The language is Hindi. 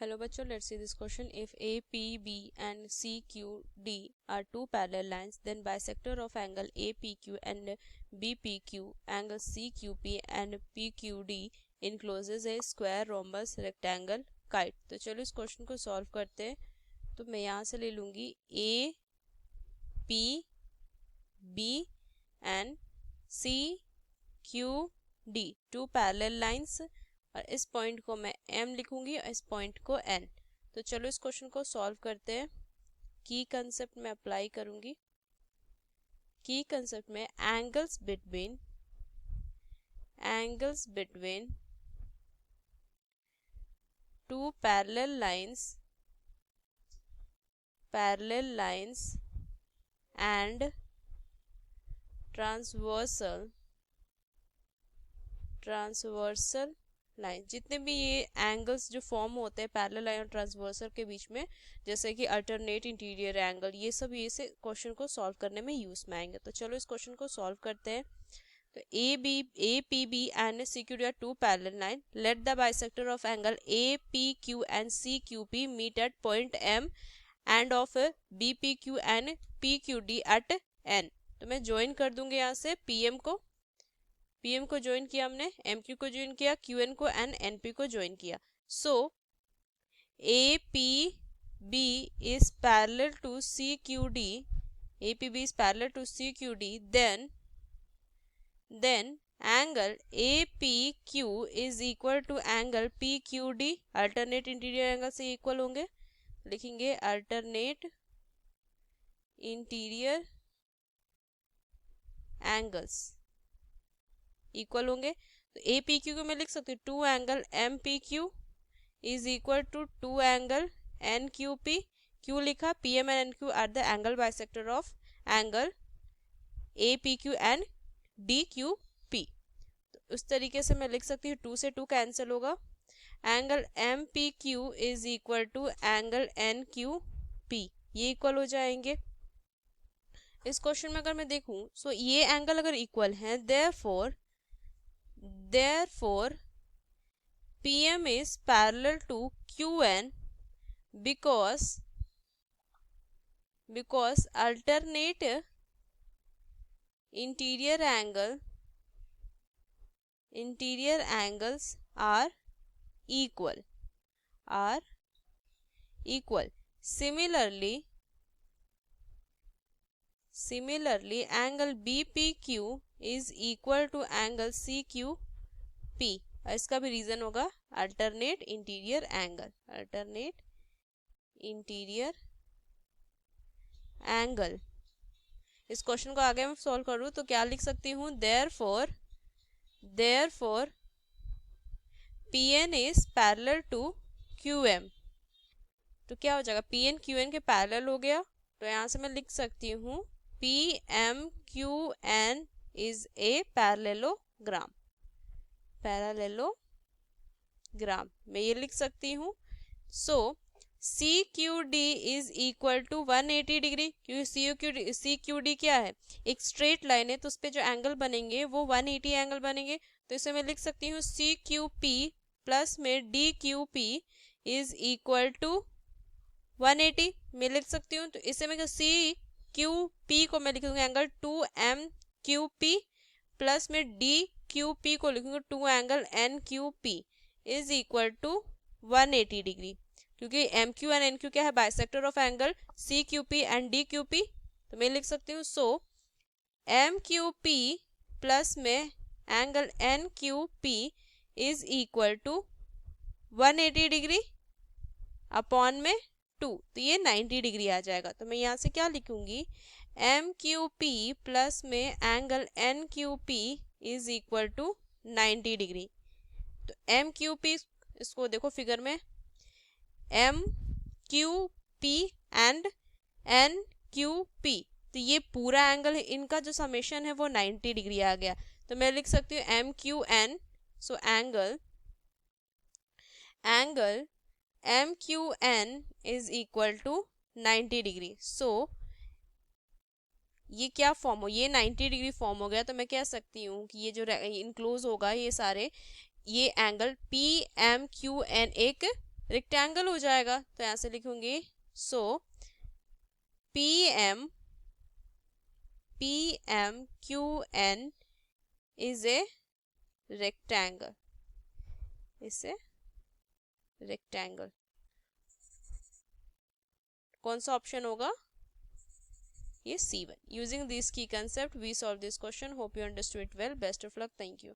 Hello bachcho, let's see this question. If APB and CQD are two parallel lines, then bisector of angle APQ and BPQ, angle CQP and PQD encloses a square rhombus rectangle kite. तो चलो इस क्वेश्चन को सॉल्व करते हैं. तो मैं यहाँ से ले लूँगी A, P, B and C, Q, D, two parallel lines, और इस पॉइंट को मैं M लिखूंगी और इस पॉइंट को N. तो चलो इस क्वेश्चन को सॉल्व करते हैं. की कंसेप्ट में अप्लाई करूंगी. की कंसेप्ट में angles between two parallel lines and transversal line. जितने भी ये एंगल्स जो फॉर्म होते हैं पैरेलल लाइन और ट्रांसवर्सल के बीच में, जैसे कि अल्टरनेट इंटीरियर एंगल, ये सब ये से क्वेश्चन को सॉल्व करने में यूज में आएंगे. तो चलो इस क्वेश्चन को सॉल्व करते हैं. तो A P B and C Q D are two parallel line. Let the bisector of angle A P Q and C Q P meet at point M and of B P Q and P Q D at N. तो मैं ज्वाइन कर दूंगी यहाँ से पीएम को ज्वाइन किया हमने, एम क्यू को ज्वाइन किया, क्यू एन को एंड एन पी को ज्वाइन किया. So A P B is parallel to C Q D, A P B is parallel to C Q D, then angle A P Q is equal to angle P Q D. Alternate interior angle से इक्वल होंगे. लिखेंगे अल्टरनेट इंटीरियर एंगल्स इक्वल होंगे. तो ए पी क्यू को मैं लिख सकती हूँ two angle M P Q is equal to two angle N Q P. Q लिखा, P M and N Q are the angle bisector of angle A P Q and D Q P. तो उस तरीके से मैं लिख सकती हूँ, टू से टू कैंसिल होगा. Angle M P Q is equal to angle N Q P, ये इक्वल हो जाएंगे. इस क्वेश्चन में अगर मैं देखूं सो ये एंगल अगर इक्वल है, therefore PM is parallel to QN because alternate interior angles are equal. Similarly, angle BPQ is equal to angle CQP. इसका भी रीजन होगा अल्टरनेट इंटीरियर एंगल. इस क्वेश्चन को आगे मैं सॉल्व करूँ तो क्या लिख सकती हूँ, therefore PN is parallel to QM. तो क्या हो जाएगा, PN QN के पैरेलल हो गया. तो यहाँ से मैं लिख सकती हूँ PMQN is a parallelogram. मैं ये लिख सकती हूँ. सो CQD is equal to 180 degree, क्योंकि CQD क्या है, एक स्ट्रेट लाइन है, तो उस पर जो एंगल बनेंगे वो 180 एंगल बनेंगे. तो इसे मैं लिख सकती हूँ CQP प्लस में DQP इज इक्वल टू 180 मैं लिख सकती हूँ. तो इसे मैं सी क्यू पी को मैं लिखूंगी एंगल 2MQP प्लस में DQP को लिखूंगी 2 angle NQP is equal to 180 degree, क्योंकि MQ एंड NQ क्या है, bisector of angle CQP and DQP. तो मैं लिख सकती हूँ सो MQP प्लस में angle NQP is equal to 180 degree upon में 2, तो ये 90 डिग्री आ जाएगा. तो मैं यहाँ से क्या लिखूंगी, MQP प्लस में angle NQP is equal to 90 degree. तो MQP, इसको देखो फिगर में, MQP एंड NQP, तो ये पूरा एंगल इनका जो समेशन है वो 90 डिग्री आ गया. तो मैं लिख सकती हूँ MQN, so angle MQN is equal to 90 degree. So ये क्या फॉर्म हो, ये 90 डिग्री फॉर्म हो गया. तो मैं कह सकती हूँ कि ये जो इनक्लोज होगा ये सारे, ये एंगल PMQN एक रेक्टेंगल हो जाएगा तो ऐसे लिखूंगी सो PMQN is a rectangle, is a rectangle। कौन सा ऑप्शन होगा? ये C1। Using this key concept we solve this question. Hope you understood it well. Best of luck. Thank you.